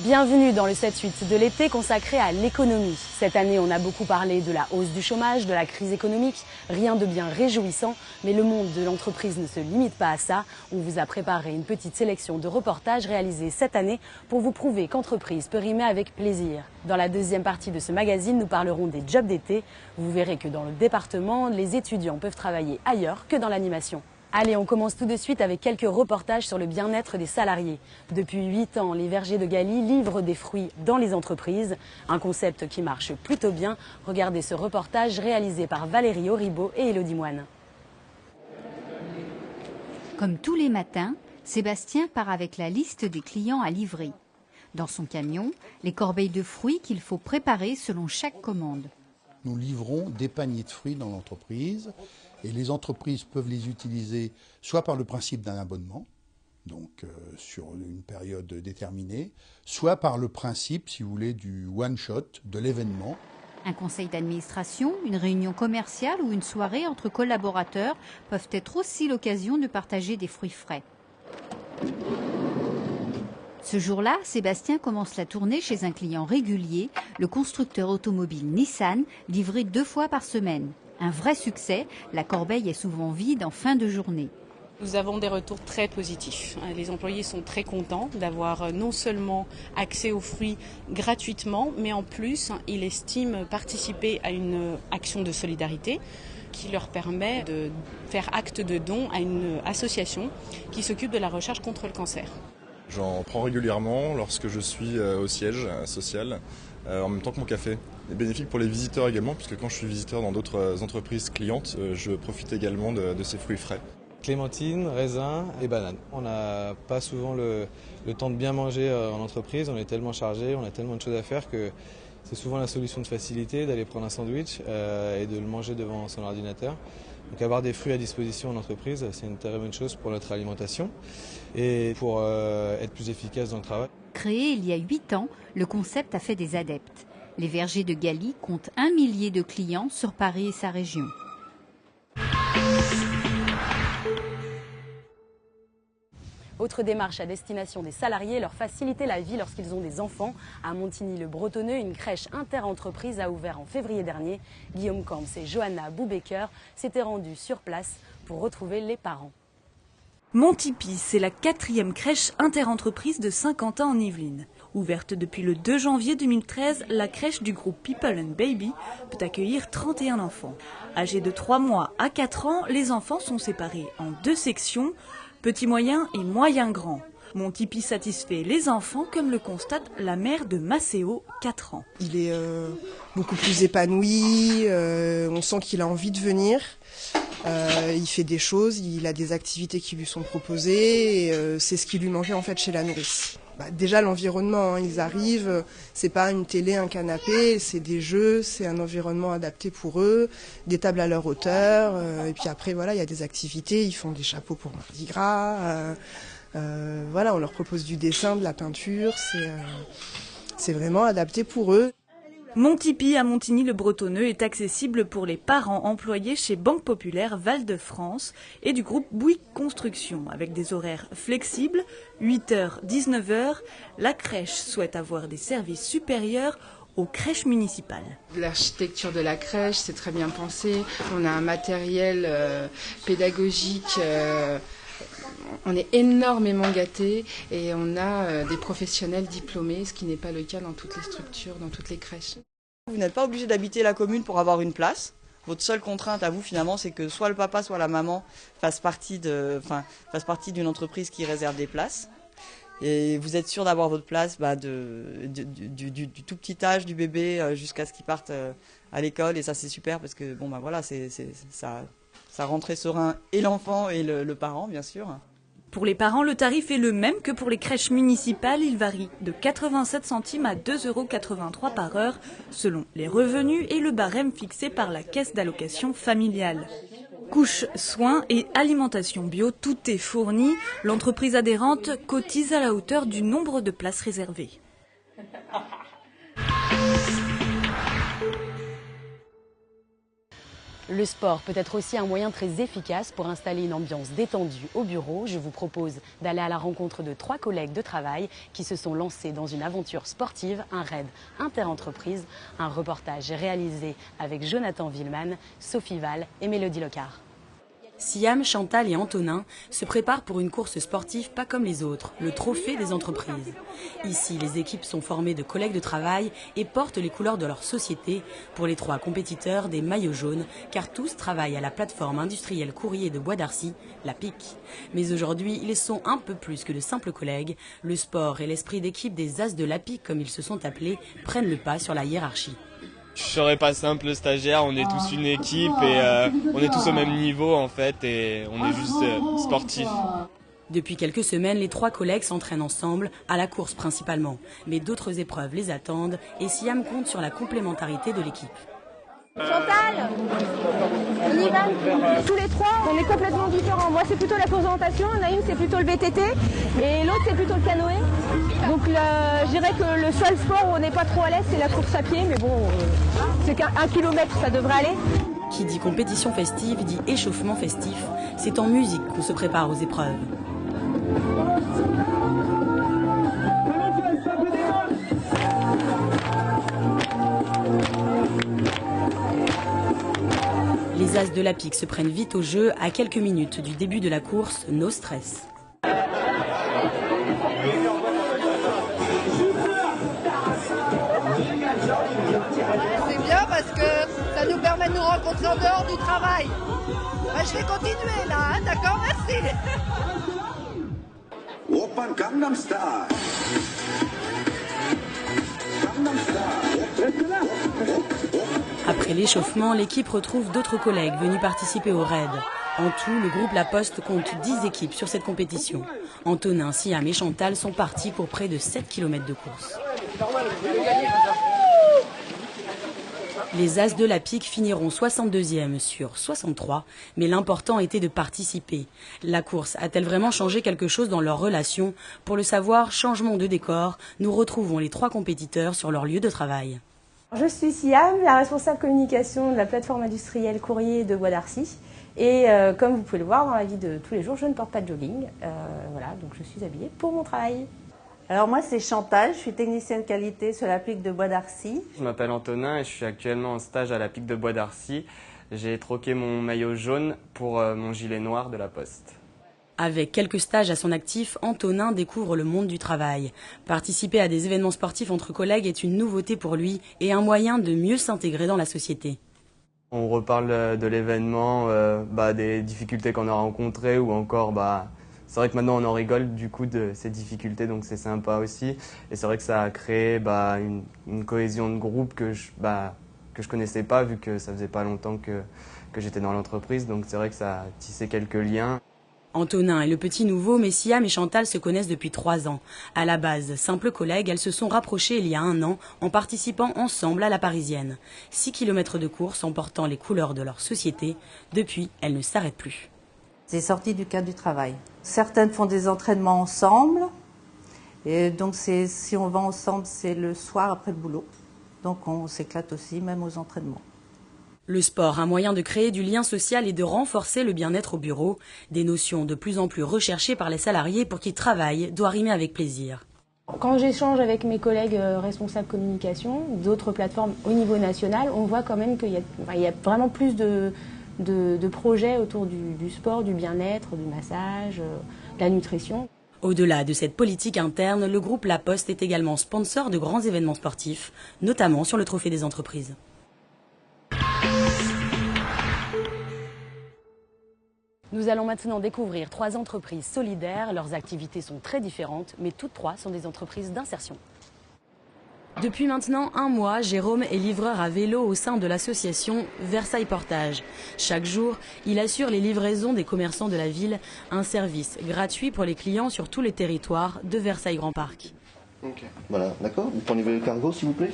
Bienvenue dans le 7-8 de l'été consacré à l'économie. Cette année, on a beaucoup parlé de la hausse du chômage, de la crise économique. Rien de bien réjouissant, mais le monde de l'entreprise ne se limite pas à ça. On vous a préparé une petite sélection de reportages réalisés cette année pour vous prouver qu'entreprise peut rimer avec plaisir. Dans la deuxième partie de ce magazine, nous parlerons des jobs d'été. Vous verrez que dans le département, les étudiants peuvent travailler ailleurs que dans l'animation. Allez, on commence tout de suite avec quelques reportages sur le bien-être des salariés. Depuis 8 ans, les vergers de Galie livrent des fruits dans les entreprises. Un concept qui marche plutôt bien. Regardez ce reportage réalisé par Valérie Auribeau et Élodie Moine. Comme tous les matins, Sébastien part avec la liste des clients à livrer. Dans son camion, les corbeilles de fruits qu'il faut préparer selon chaque commande. Nous livrons des paniers de fruits dans l'entreprise et les entreprises peuvent les utiliser soit par le principe d'un abonnement, donc sur une période déterminée, soit par le principe, si vous voulez, du one-shot, de l'événement. Un conseil d'administration, une réunion commerciale ou une soirée entre collaborateurs peuvent être aussi l'occasion de partager des fruits frais. Ce jour-là, Sébastien commence la tournée chez un client régulier, le constructeur automobile Nissan, livré 2 fois par semaine. Un vrai succès, la corbeille est souvent vide en fin de journée. Nous avons des retours très positifs. Les employés sont très contents d'avoir non seulement accès aux fruits gratuitement, mais en plus, ils estiment participer à une action de solidarité qui leur permet de faire acte de don à une association qui s'occupe de la recherche contre le cancer. J'en prends régulièrement lorsque je suis au siège social, en même temps que mon café. C'est bénéfique pour les visiteurs également, puisque quand je suis visiteur dans d'autres entreprises clientes, je profite également de ces fruits frais. Clémentine, raisin et banane. On n'a pas souvent le temps de bien manger en entreprise, on est tellement chargé, on a tellement de choses à faire que c'est souvent la solution de facilité d'aller prendre un sandwich et de le manger devant son ordinateur. Donc avoir des fruits à disposition en entreprise, c'est une très bonne chose pour notre alimentation et pour être plus efficace dans le travail. Créé il y a 8 ans, le concept a fait des adeptes. Les vergers de Galie comptent 1 millier de clients sur Paris et sa région. Autre démarche à destination des salariés, leur faciliter la vie lorsqu'ils ont des enfants. À Montigny-le-Bretonneux, une crèche inter-entreprise a ouvert en février dernier. Guillaume Camps et Johanna Boubaker s'étaient rendus sur place pour retrouver les parents. Montipi, c'est la 4e crèche inter-entreprise de Saint-Quentin en Yvelines. Ouverte depuis le 2 janvier 2013, la crèche du groupe People and Baby peut accueillir 31 enfants. Âgés de 3 mois à 4 ans, les enfants sont séparés en 2 sections, petit, moyen et moyen grand. Montipi satisfait les enfants, comme le constate la mère de Maceo, 4 ans. Il est beaucoup plus épanoui, on sent qu'il a envie de venir. Il fait des choses, il a des activités qui lui sont proposées, et c'est ce qui lui manquait en fait chez la nourrice. Déjà l'environnement, ils arrivent, c'est pas une télé, un canapé, c'est des jeux, c'est un environnement adapté pour eux, des tables à leur hauteur, et puis après voilà, il y a des activités, ils font des chapeaux pour Mardi Gras, voilà, on leur propose du dessin, de la peinture, c'est vraiment adapté pour eux. Montipi à Montigny-le-Bretonneux est accessible pour les parents employés chez Banque Populaire Val-de-France et du groupe Bouygues Construction. Avec des horaires flexibles, 8h, 19h, la crèche souhaite avoir des services supérieurs aux crèches municipales. L'architecture de la crèche, c'est très bien pensé. On a un matériel pédagogique. On est énormément gâtés et on a des professionnels diplômés, ce qui n'est pas le cas dans toutes les structures, dans toutes les crèches. Vous n'êtes pas obligé d'habiter la commune pour avoir une place. Votre seule contrainte à vous, finalement, c'est que soit le papa, soit la maman fassent partie d'une entreprise qui réserve des places. Et vous êtes sûr d'avoir votre place du tout petit âge du bébé jusqu'à ce qu'il parte à l'école. Et ça, c'est super parce que voilà, ça rend très serein et l'enfant et le parent, bien sûr. Pour les parents, le tarif est le même que pour les crèches municipales. Il varie de 87 centimes à 2,83 € par heure, selon les revenus et le barème fixé par la caisse d'allocation familiale. Couches, soins et alimentation bio, tout est fourni. L'entreprise adhérente cotise à la hauteur du nombre de places réservées. Le sport peut être aussi un moyen très efficace pour installer une ambiance détendue au bureau. Je vous propose d'aller à la rencontre de 3 collègues de travail qui se sont lancés dans une aventure sportive, un raid interentreprise. Un reportage réalisé avec Jonathan Villeman, Sophie Val et Mélodie Locard. Siam, Chantal et Antonin se préparent pour une course sportive pas comme les autres, le trophée des entreprises. Ici, les équipes sont formées de collègues de travail et portent les couleurs de leur société. Pour les 3 compétiteurs, des maillots jaunes, car tous travaillent à la plateforme industrielle courrier de Bois d'Arcy, la PIC. Mais aujourd'hui, ils sont un peu plus que de simples collègues. Le sport et l'esprit d'équipe des As de la PIC, comme ils se sont appelés, prennent le pas sur la hiérarchie. Je serais pas simple stagiaire, on est tous une équipe et on est tous au même niveau en fait et on est juste sportifs. Depuis quelques semaines, les 3 collègues s'entraînent ensemble, à la course principalement. Mais d'autres épreuves les attendent et Siam compte sur la complémentarité de l'équipe. Chantal, on y va. Tous les 3, on est complètement différents. Moi, c'est plutôt la course d'orientation, Naïm, c'est plutôt le VTT, et l'autre, c'est plutôt le canoë. Donc, je dirais que le seul sport où on n'est pas trop à l'aise, c'est la course à pied, mais bon, c'est qu'1 kilomètre, ça devrait aller. Qui dit compétition festive, dit échauffement festif. C'est en musique qu'on se prépare aux épreuves. Les As de la PIC se prennent vite au jeu. À quelques minutes du début de la course, no stress. C'est bien parce que ça nous permet de nous rencontrer en dehors du travail. Je vais continuer là, hein, d'accord, merci. Open Gangnam Style. Après l'échauffement, l'équipe retrouve d'autres collègues venus participer au raid. En tout, le groupe La Poste compte 10 équipes sur cette compétition. Antonin, Siam et Chantal sont partis pour près de 7 km de course. Les As de la PIC finiront 62e sur 63, mais l'important était de participer. La course a-t-elle vraiment changé quelque chose dans leur relation? Pour le savoir, changement de décor, nous retrouvons les 3 compétiteurs sur leur lieu de travail. Je suis Siam, la responsable communication de la plateforme industrielle courrier de Bois d'Arcy. Et comme vous pouvez le voir dans la vie de tous les jours, je ne porte pas de jogging. Voilà, donc je suis habillée pour mon travail. Alors moi c'est Chantal, je suis technicienne qualité sur la PIC de Bois d'Arcy. Je m'appelle Antonin et je suis actuellement en stage à la PIC de Bois d'Arcy. J'ai troqué mon maillot jaune pour mon gilet noir de la Poste. Avec quelques stages à son actif, Antonin découvre le monde du travail. Participer à des événements sportifs entre collègues est une nouveauté pour lui et un moyen de mieux s'intégrer dans la société. On reparle de l'événement, des difficultés qu'on a rencontrées ou encore, c'est vrai que maintenant on en rigole du coup de ces difficultés, donc c'est sympa aussi. Et c'est vrai que ça a créé une cohésion de groupe que je connaissais pas vu que ça faisait pas longtemps que j'étais dans l'entreprise, donc c'est vrai que ça a tissé quelques liens. Antonin est le petit nouveau, mais Siam et Chantal se connaissent depuis 3 ans. À la base, simples collègues, elles se sont rapprochées il y a 1 an en participant ensemble à la Parisienne. 6 km de course en portant les couleurs de leur société. Depuis, elles ne s'arrêtent plus. C'est sorti du cadre du travail. Certaines font des entraînements ensemble. Et donc si on va ensemble, c'est le soir après le boulot. Donc on s'éclate aussi, même aux entraînements. Le sport, un moyen de créer du lien social et de renforcer le bien-être au bureau. Des notions de plus en plus recherchées par les salariés pour qui travail doit rimer avec plaisir. Quand j'échange avec mes collègues responsables communication, d'autres plateformes au niveau national, on voit quand même qu'il y a vraiment plus de projets autour du sport, du bien-être, du massage, de la nutrition. Au-delà de cette politique interne, le groupe La Poste est également sponsor de grands événements sportifs, notamment sur le trophée des entreprises. Nous allons maintenant découvrir 3 entreprises solidaires. Leurs activités sont très différentes, mais toutes 3 sont des entreprises d'insertion. Depuis maintenant 1 mois, Jérôme est livreur à vélo au sein de l'association Versailles Portage. Chaque jour, il assure les livraisons des commerçants de la ville, un service gratuit pour les clients sur tous les territoires de Versailles Grand Parc. Okay. Voilà, d'accord. Vous prenez le cargo, s'il vous plaît.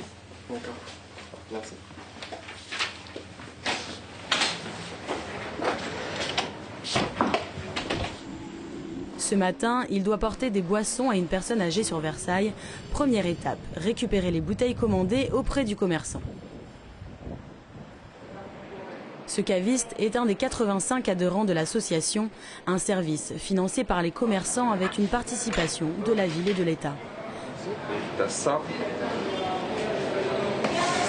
D'accord. Merci. Ce matin, il doit porter des boissons à une personne âgée sur Versailles. Première étape, récupérer les bouteilles commandées auprès du commerçant. Ce caviste est un des 85 adhérents de l'association, un service financé par les commerçants avec une participation de la ville et de l'État. T'as ça.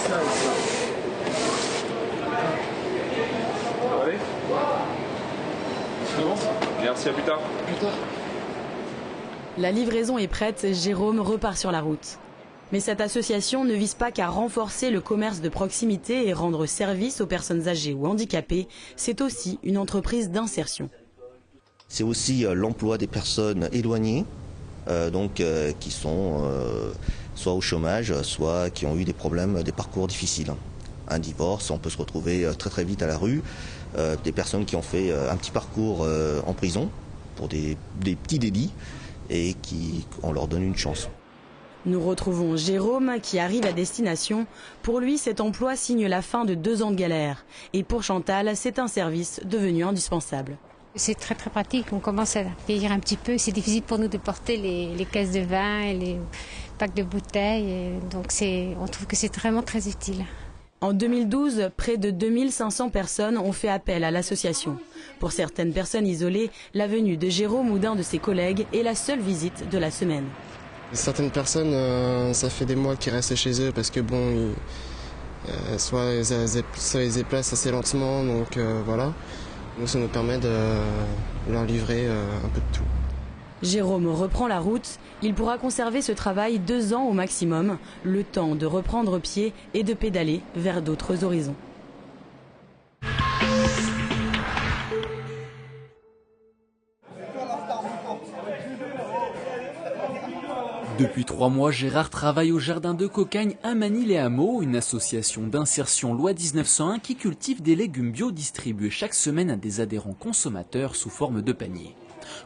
Ça et ça. Ça va aller? C'est bon? Merci, à plus tard. La livraison est prête, Jérôme repart sur la route. Mais cette association ne vise pas qu'à renforcer le commerce de proximité et rendre service aux personnes âgées ou handicapées, c'est aussi une entreprise d'insertion. C'est aussi l'emploi des personnes éloignées, qui sont soit au chômage, soit qui ont eu des problèmes, des parcours difficiles. Un divorce, on peut se retrouver très très vite à la rue. Des personnes qui ont fait un petit parcours en prison pour des petits délits et on leur donne une chance. Nous retrouvons Jérôme qui arrive à destination. Pour lui, cet emploi signe la fin de 2 ans de galère. Et pour Chantal, c'est un service devenu indispensable. C'est très très pratique, on commence à vieillir un petit peu. C'est difficile pour nous de porter les caisses de vin et les packs de bouteilles. Et donc on trouve que c'est vraiment très utile. En 2012, près de 2500 personnes ont fait appel à l'association. Pour certaines personnes isolées, la venue de Jérôme ou d'un de ses collègues est la seule visite de la semaine. Certaines personnes, ça fait des mois qu'ils restent chez eux parce que soit ils se déplacent assez lentement, donc voilà. Donc ça nous permet de leur livrer un peu de tout. Jérôme reprend la route. Il pourra conserver ce travail 2 ans au maximum, le temps de reprendre pied et de pédaler vers d'autres horizons. Depuis 3 mois, Gérard travaille au Jardin de Cocagne à Manille-les-Hameaux, une association d'insertion loi 1901 qui cultive des légumes bio distribués chaque semaine à des adhérents consommateurs sous forme de panier.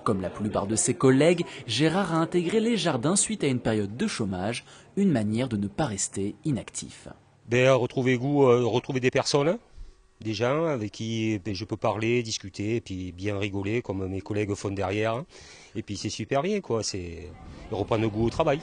Comme la plupart de ses collègues, Gérard a intégré les jardins suite à une période de chômage, une manière de ne pas rester inactif. Retrouver des personnes, des gens avec qui je peux parler, discuter, et puis bien rigoler comme mes collègues font derrière. Et puis c'est super bien, quoi. C'est reprendre goût au travail.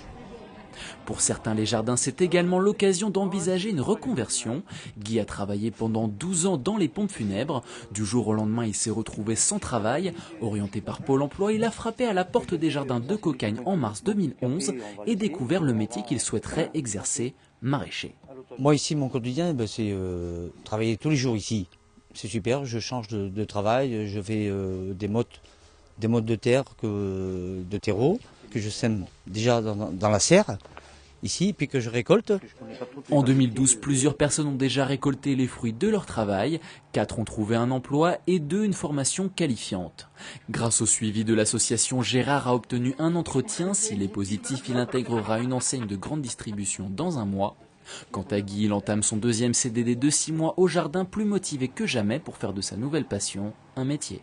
Pour certains, les jardins, c'est également l'occasion d'envisager une reconversion. Guy a travaillé pendant 12 ans dans les pompes funèbres. Du jour au lendemain, il s'est retrouvé sans travail. Orienté par Pôle emploi, il a frappé à la porte des Jardins de Cocagne en mars 2011 et découvert le métier qu'il souhaiterait exercer, maraîcher. Moi ici, mon quotidien, c'est travailler tous les jours ici. C'est super, je change de travail, je fais des mottes de terre, de terreau, que je sème déjà dans la serre, ici, puis que je récolte. En 2012, plusieurs personnes ont déjà récolté les fruits de leur travail. 4 ont trouvé un emploi et 2 une formation qualifiante. Grâce au suivi de l'association, Gérard a obtenu un entretien. S'il est positif, il intégrera une enseigne de grande distribution dans 1 mois. Quant à Guy, il entame son 2e CDD de 6 mois au jardin, plus motivé que jamais pour faire de sa nouvelle passion un métier.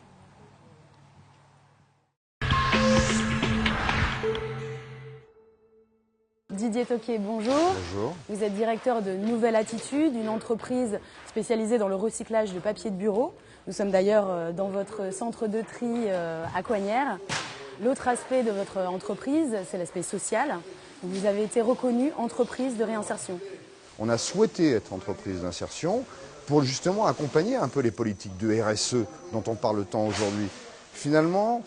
Didier Toquet, bonjour. Bonjour. Vous êtes directeur de Nouvelle Attitude, une entreprise spécialisée dans le recyclage de papier de bureau. Nous sommes d'ailleurs dans votre centre de tri à Coignères. L'autre aspect de votre entreprise, c'est l'aspect social. Vous avez été reconnu entreprise de réinsertion. On a souhaité être entreprise d'insertion pour justement accompagner un peu les politiques de RSE dont on parle tant aujourd'hui. Finalement,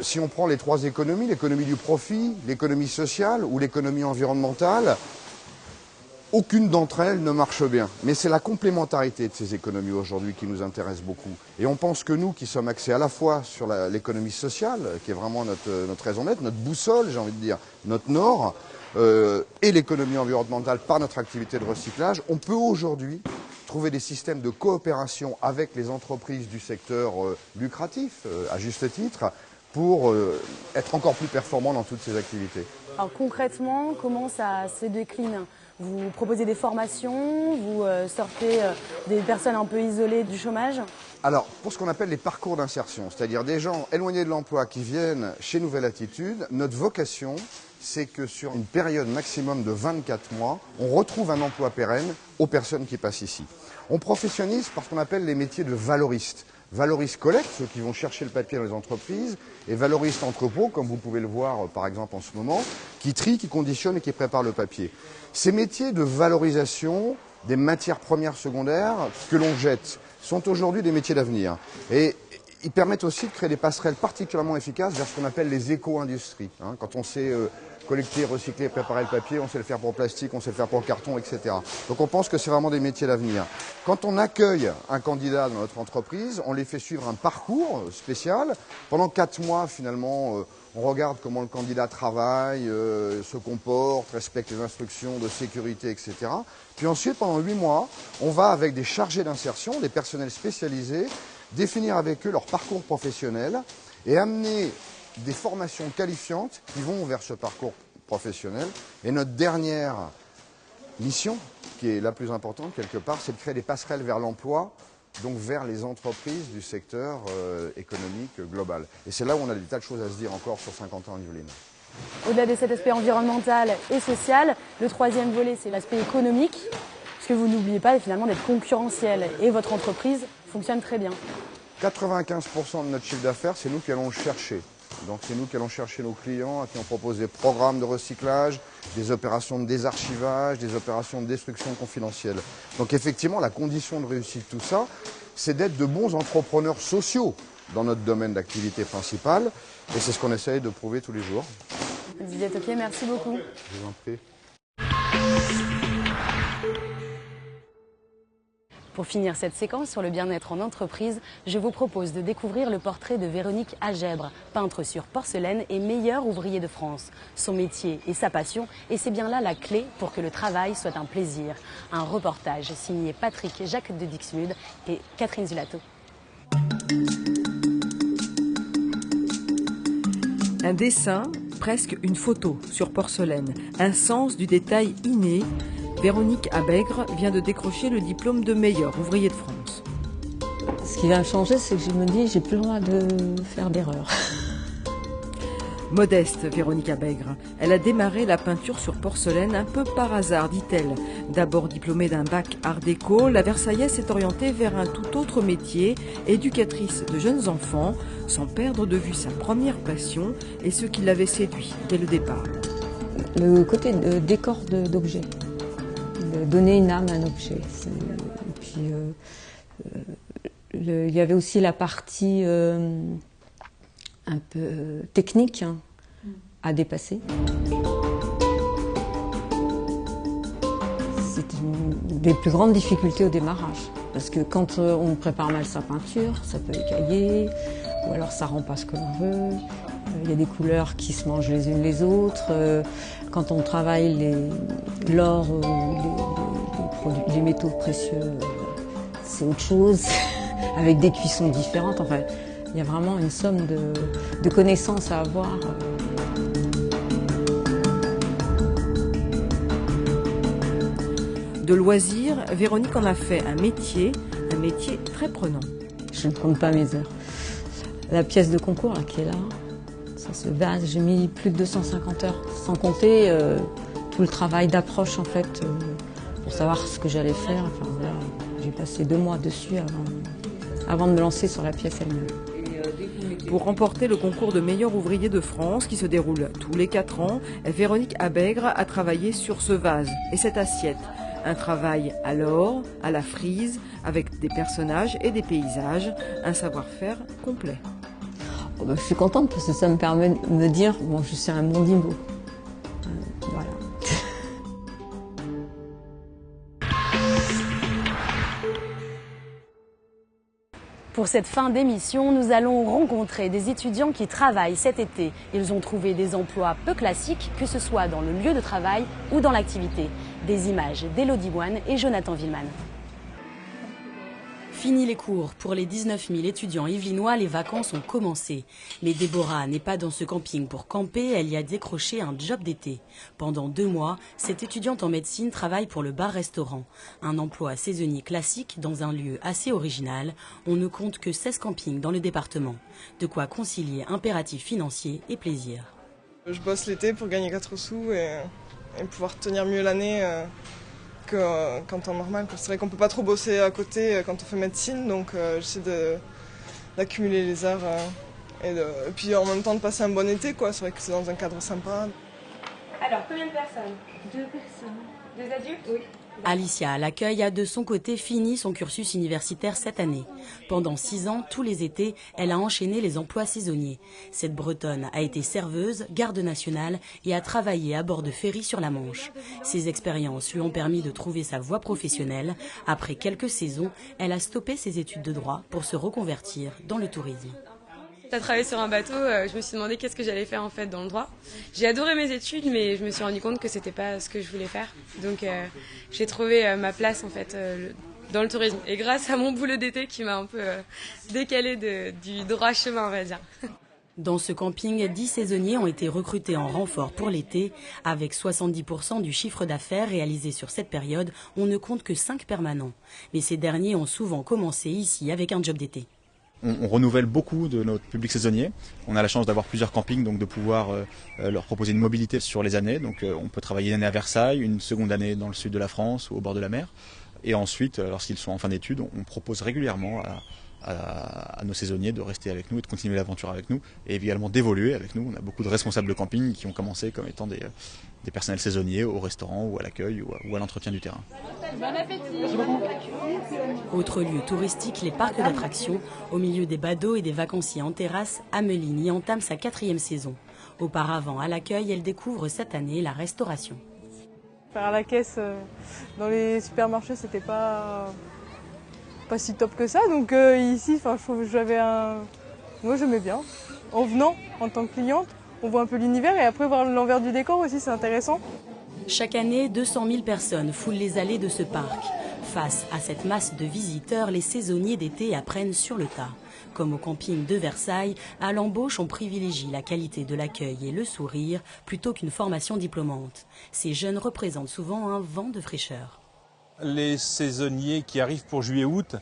si on prend les 3 économies, l'économie du profit, l'économie sociale ou l'économie environnementale, aucune d'entre elles ne marche bien. Mais c'est la complémentarité de ces économies aujourd'hui qui nous intéresse beaucoup. Et on pense que nous, qui sommes axés à la fois sur l'économie sociale, qui est vraiment notre raison d'être, notre boussole, j'ai envie de dire, notre nord, et l'économie environnementale par notre activité de recyclage, on peut aujourd'hui trouver des systèmes de coopération avec les entreprises du secteur lucratif, à juste titre, pour être encore plus performants dans toutes ces activités. Alors concrètement, comment ça se décline ? Vous proposez des formations, vous sortez des personnes un peu isolées du chômage ? Alors, pour ce qu'on appelle les parcours d'insertion, c'est-à-dire des gens éloignés de l'emploi qui viennent chez Nouvelle Attitude, notre vocation, c'est que sur une période maximum de 24 mois, on retrouve un emploi pérenne aux personnes qui passent ici. On professionnise par ce qu'on appelle les métiers de valoristes. Valoristes collecte, ceux qui vont chercher le papier dans les entreprises, et valoristes entrepôt, comme vous pouvez le voir par exemple en ce moment, qui trient, qui conditionnent et qui préparent le papier. Ces métiers de valorisation des matières premières secondaires que l'on jette sont aujourd'hui des métiers d'avenir. Et ils permettent aussi de créer des passerelles particulièrement efficaces vers ce qu'on appelle les éco-industries. Quand on sait collecter, recycler, préparer le papier, on sait le faire pour le plastique, on sait le faire pour le carton, etc. Donc on pense que c'est vraiment des métiers d'avenir. Quand on accueille un candidat dans notre entreprise, on les fait suivre un parcours spécial. Pendant 4 mois, finalement, on regarde comment le candidat travaille, se comporte, respecte les instructions de sécurité, etc. Puis ensuite, pendant 8 mois, on va avec des chargés d'insertion, des personnels spécialisés, définir avec eux leur parcours professionnel et amener des formations qualifiantes qui vont vers ce parcours professionnel. Et notre dernière mission, qui est la plus importante quelque part, c'est de créer des passerelles vers l'emploi, donc vers les entreprises du secteur économique global. Et c'est là où on a des tas de choses à se dire encore sur 50 ans en Yvelines. Au-delà de cet aspect environnemental et social, le troisième volet, c'est l'aspect économique, parce que vous n'oubliez pas finalement d'être concurrentiel. Et votre entreprise fonctionne très bien. 95% de notre chiffre d'affaires, c'est nous qui allons le chercher. Donc c'est nous qui allons chercher nos clients, à qui on propose des programmes de recyclage, des opérations de désarchivage, des opérations de destruction confidentielle. Donc effectivement, la condition de réussite de tout ça, c'est d'être de bons entrepreneurs sociaux dans notre domaine d'activité principale. Et c'est ce qu'on essaye de prouver tous les jours. Didier Toquier, merci beaucoup. Je vous en prie. Pour finir cette séquence sur le bien-être en entreprise, je vous propose de découvrir le portrait de Véronique Algèbre, peintre sur porcelaine et meilleur ouvrier de France. Son métier et sa passion, et c'est bien là la clé pour que le travail soit un plaisir. Un reportage signé Patrick Jacques de Dixmude et Catherine Zulato. Un dessin, presque une photo sur porcelaine, un sens du détail inné. Véronique Abègre vient de décrocher le diplôme de meilleur ouvrier de France. Ce qui vient de changer, c'est que je me dis, j'ai plus le droit de faire d'erreurs. Modeste, Véronique Abègre. Elle a démarré la peinture sur porcelaine un peu par hasard, dit-elle. D'abord diplômée d'un bac art déco, la Versaillaise s'est orientée vers un tout autre métier, éducatrice de jeunes enfants, sans perdre de vue sa première passion et ce qui l'avait séduit dès le départ. Le côté de décor d'objets. Donner une âme à un objet. Et puis, il y avait aussi la partie un peu technique à dépasser. C'était une des plus grandes difficultés au démarrage. Parce que quand on prépare mal sa peinture, ça peut écailler, ou alors ça rend pas ce que l'on veut. Il y a des couleurs qui se mangent les unes les autres. Quand on travaille l'or ou les métaux précieux, c'est autre chose, avec des cuissons différentes. Enfin, il y a vraiment une somme de connaissances à avoir. De loisirs, Véronique en a fait un métier très prenant. Je ne compte pas mes heures. La pièce de concours là, qui est là, ça se vase, j'ai mis plus de 250 heures, sans compter tout le travail d'approche en fait, pour savoir ce que j'allais faire. Enfin, voilà, j'ai passé 2 mois dessus avant de me lancer sur la pièce elle-même. Pour remporter le concours de meilleur ouvrier de France qui se déroule tous les 4 ans, Véronique Abègre a travaillé sur ce vase et cette assiette. Un travail à l'or, à la frise, avec des personnages et des paysages, un savoir-faire complet. Je suis contente parce que ça me permet de me dire, bon, je suis un Mondimbo. Voilà. Pour cette fin d'émission, nous allons rencontrer des étudiants qui travaillent cet été. Ils ont trouvé des emplois peu classiques, que ce soit dans le lieu de travail ou dans l'activité. Des images d'Élodie Boine et Jonathan Villeman. Fini les cours. Pour les 19 000 étudiants yvelinois, les vacances ont commencé. Mais Déborah n'est pas dans ce camping pour camper, elle y a décroché un job d'été. Pendant 2 mois, cette étudiante en médecine travaille pour le bar-restaurant. Un emploi saisonnier classique dans un lieu assez original. On ne compte que 16 campings dans le département. De quoi concilier impératifs financiers et plaisir. Je bosse l'été pour gagner 4 sous et pouvoir tenir mieux l'année. Qu'en temps normal. C'est vrai qu'on peut pas trop bosser à côté quand on fait médecine, donc j'essaie d'accumuler les heures et puis en même temps de passer un bon été, quoi. C'est vrai que c'est dans un cadre sympa. Alors, combien de personnes? 2 personnes. 2 adultes? Oui. Alicia, à l'accueil, a de son côté fini son cursus universitaire cette année. Pendant 6 ans, tous les étés, elle a enchaîné les emplois saisonniers. Cette Bretonne a été serveuse, garde nationale et a travaillé à bord de ferry sur la Manche. Ces expériences lui ont permis de trouver sa voie professionnelle. Après quelques saisons, elle a stoppé ses études de droit pour se reconvertir dans le tourisme. À travailler sur un bateau, je me suis demandé qu'est-ce que j'allais faire en fait dans le droit. J'ai adoré mes études, mais je me suis rendu compte que c'était pas ce que je voulais faire. Donc j'ai trouvé ma place en fait dans le tourisme. Et grâce à mon boulot d'été qui m'a un peu décalé du droit chemin, on va dire. Dans ce camping, 10 saisonniers ont été recrutés en renfort pour l'été. Avec 70% du chiffre d'affaires réalisé sur cette période, on ne compte que 5 permanents. Mais ces derniers ont souvent commencé ici avec un job d'été. On renouvelle beaucoup de notre public saisonnier. On a la chance d'avoir plusieurs campings, donc de pouvoir leur proposer une mobilité sur les années. Donc on peut travailler une année à Versailles, une seconde année dans le sud de la France ou au bord de la mer. Et ensuite, lorsqu'ils sont en fin d'études, on propose régulièrement à nos saisonniers de rester avec nous et de continuer l'aventure avec nous et également d'évoluer avec nous. On a beaucoup de responsables de camping qui ont commencé comme étant des personnels saisonniers au restaurant ou à l'accueil ou à l'entretien du terrain. Bon appétit. Autre lieu touristique, les parcs d'attractions. Au milieu des badauds et des vacanciers en terrasse, Ameline y entame sa 4e saison. Auparavant, à l'accueil, elle découvre cette année la restauration. Faire à la caisse dans les supermarchés, c'était pas si top que ça. Donc ici, je trouve que moi j'aimais bien. En venant en tant que cliente, on voit un peu l'univers et après voir l'envers du décor aussi, c'est intéressant. Chaque année, 200 000 personnes foulent les allées de ce parc. Face à cette masse de visiteurs, les saisonniers d'été apprennent sur le tas. Comme au camping de Versailles, à l'embauche, on privilégie la qualité de l'accueil et le sourire plutôt qu'une formation diplômante. Ces jeunes représentent souvent un vent de fraîcheur. Les saisonniers qui arrivent pour juillet-août,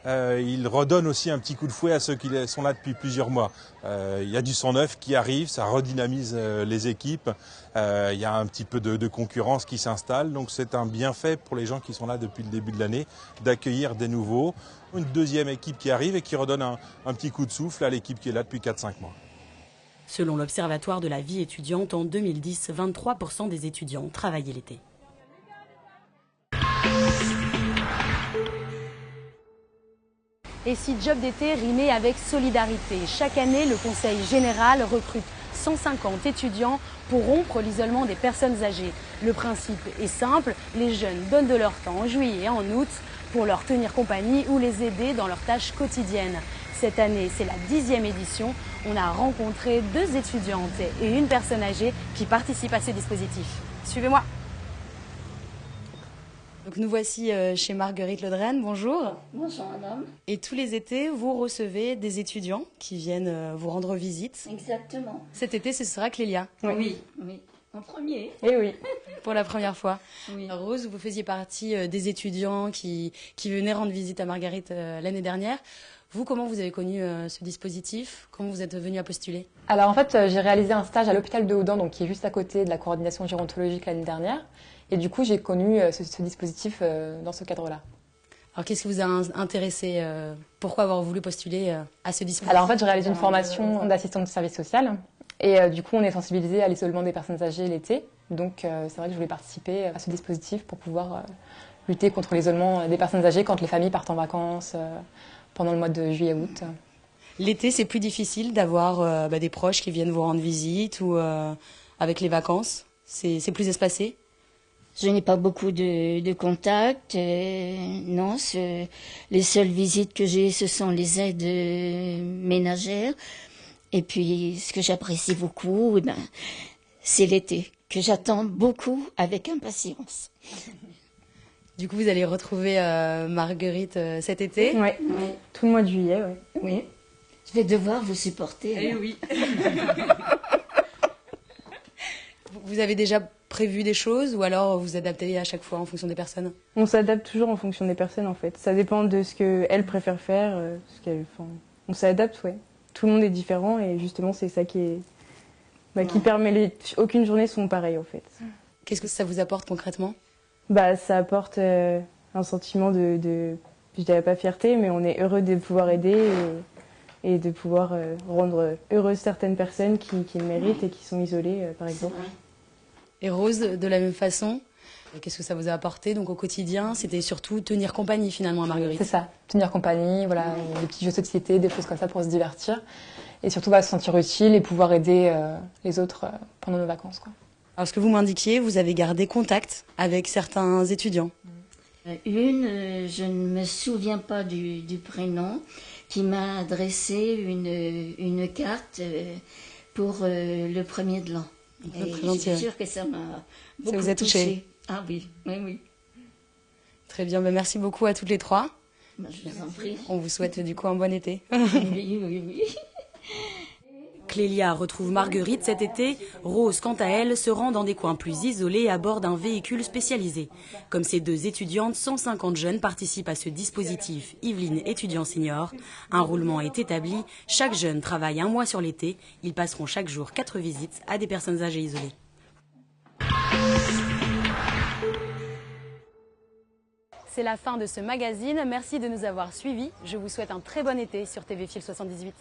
ils redonnent aussi un petit coup de fouet à ceux qui sont là depuis plusieurs mois. Il y a du sang neuf qui arrive, ça redynamise les équipes. Il y a un petit peu de concurrence qui s'installe, donc c'est un bienfait pour les gens qui sont là depuis le début de l'année d'accueillir des nouveaux. Une deuxième équipe qui arrive et qui redonne un petit coup de souffle à l'équipe qui est là depuis 4-5 mois. Selon l'Observatoire de la vie étudiante, en 2010, 23% des étudiants travaillaient l'été. Et si job d'été rimait avec solidarité? Chaque année, le Conseil général recrute 150 étudiants pour rompre l'isolement des personnes âgées. Le principe est simple, les jeunes donnent de leur temps en juillet et en août pour leur tenir compagnie ou les aider dans leurs tâches quotidiennes. Cette année, c'est la 10e édition. On a rencontré 2 étudiantes et une personne âgée qui participent à ce dispositif. Suivez-moi. Donc nous voici chez Marguerite Ledren, bonjour. Bonjour madame. Et tous les étés, vous recevez des étudiants qui viennent vous rendre visite. Exactement. Cet été, ce sera Clélia. Oui, oui. En premier. Et oui, pour la première fois. Oui. Rose, vous faisiez partie des étudiants qui venaient rendre visite à Marguerite l'année dernière. Vous, comment vous avez connu ce dispositif? Comment vous êtes venu à postuler? Alors en fait, j'ai réalisé un stage à l'hôpital de Houdan, donc qui est juste à côté de la coordination gérontologique l'année dernière. Et du coup, j'ai connu ce dispositif dans ce cadre-là. Alors qu'est-ce qui vous a intéressé? Pourquoi avoir voulu postuler à ce dispositif? Alors en fait, je réalise une formation d'assistante de service social. Et du coup, on est sensibilisé à l'isolement des personnes âgées l'été. Donc c'est vrai que je voulais participer à ce dispositif pour pouvoir lutter contre l'isolement des personnes âgées quand les familles partent en vacances pendant le mois de juillet-août. L'été, c'est plus difficile d'avoir des proches qui viennent vous rendre visite ou avec les vacances? C'est plus espacé? Je n'ai pas beaucoup de contacts. Non, les seules visites que j'ai, ce sont les aides ménagères. Et puis, ce que j'apprécie beaucoup, c'est l'été, que j'attends beaucoup avec impatience. Du coup, vous allez retrouver Marguerite cet été? Oui, tout le mois de juillet, oui. Oui. Je vais devoir vous supporter. Eh oui. Vous avez déjà prévu des choses ou alors vous adaptez à chaque fois en fonction des personnes? On s'adapte toujours en fonction des personnes en fait. Ça dépend de ce qu'elles préfèrent faire. On s'adapte, ouais. Tout le monde est différent et justement c'est ça qui permet aucune journée sont pareilles en fait. Qu'est-ce que ça vous apporte concrètement? Ça apporte un sentiment je dirais pas fierté, mais on est heureux de pouvoir aider et de pouvoir rendre heureuses certaines personnes qui le méritent et qui sont isolées par exemple. Et Rose, de la même façon, Qu'est-ce que ça vous a apporté donc au quotidien? C'était surtout tenir compagnie finalement à Marguerite. C'est ça, tenir compagnie, voilà, des petits jeux de société, des choses comme ça pour se divertir. Et surtout se sentir utile et pouvoir aider les autres pendant nos vacances, quoi. Alors ce que vous m'indiquiez, vous avez gardé contact avec certains étudiants. Une, je ne me souviens pas du prénom, qui m'a adressé une carte pour le premier de l'an. Et je suis sûre que ça m'a beaucoup vous a touché. Ah oui, oui, oui. Très bien, merci beaucoup à toutes les trois. Je vous en prie. On vous souhaite du coup un bon été. Oui, oui, oui. Clélia retrouve Marguerite cet été. Rose, quant à elle, se rend dans des coins plus isolés à bord d'un véhicule spécialisé. Comme ces deux étudiantes, 150 jeunes participent à ce dispositif Yveline étudiant senior. Un roulement est établi. Chaque jeune travaille un mois sur l'été. Ils passeront chaque jour 4 visites à des personnes âgées isolées. C'est la fin de ce magazine. Merci de nous avoir suivis. Je vous souhaite un très bon été sur TV Fil 78.